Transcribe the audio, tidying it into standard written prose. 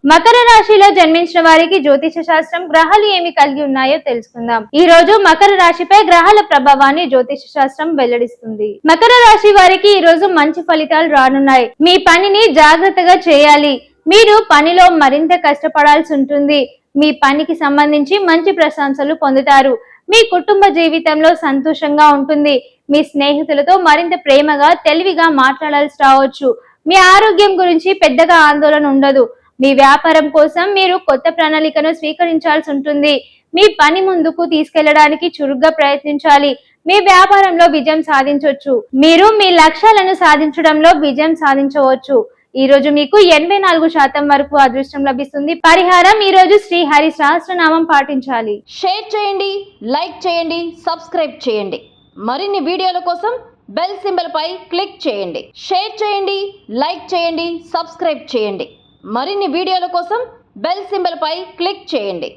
మకర రాశిలో జన్మించిన వారికి జ్యోతిష శాస్త్రం గ్రహాలు ఏమి కలిగి ఉన్నాయో తెలుసుకుందాం. ఈ రోజు మకర రాశిపై గ్రహాల ప్రభావాన్ని జ్యోతిష శాస్త్రం వెల్లడిస్తుంది. మకర రాశి వారికి ఈ రోజు మంచి ఫలితాలు రానున్నాయి. మీ పనిని జాగ్రత్తగా చేయాలి. మీరు పనిలో మరింత కష్టపడాల్సి ఉంటుంది. మీ పనికి సంబంధించి మంచి ప్రశంసలు పొందుతారు. మీ కుటుంబ జీవితంలో సంతోషంగా ఉంటుంది. మీ స్నేహితులతో మరింత ప్రేమగా తెలివిగా మాట్లాడాల్సి రావచ్చు. మీ ఆరోగ్యం గురించి పెద్దగా ఆందోళన ఉండదు. మీ వ్యాపారం కోసం మీరు కొత్త ప్రణాళికను స్వీకరించాల్సి ఉంటుంది. మీ పని ముందుకు తీసుకెళ్లడానికి చురుగ్గా ప్రయత్నించాలి. మీ వ్యాపారంలో విజయం సాధించవచ్చు. మీరు మీ లక్ష్యాలను సాధించడంలో విజయం సాధించవచ్చు. ఈ రోజు మీకు 84% వరకు అదృష్టం లభిస్తుంది. పరిహారం ఈ రోజు శ్రీహరి సహస్రనామం పాటించాలి. షేర్ చేయండి, లైక్ చేయండి, సబ్స్క్రైబ్ చేయండి. మరిన్ని వీడియోల కోసం బెల్ సింబల్ పై క్లిక్ చేయండి. షేర్ చేయండి, లైక్ చేయండి, సబ్స్క్రైబ్ చేయండి. మరిన్ని వీడియోల కోసం బెల్ సింబల్ పై క్లిక్ చేయండి.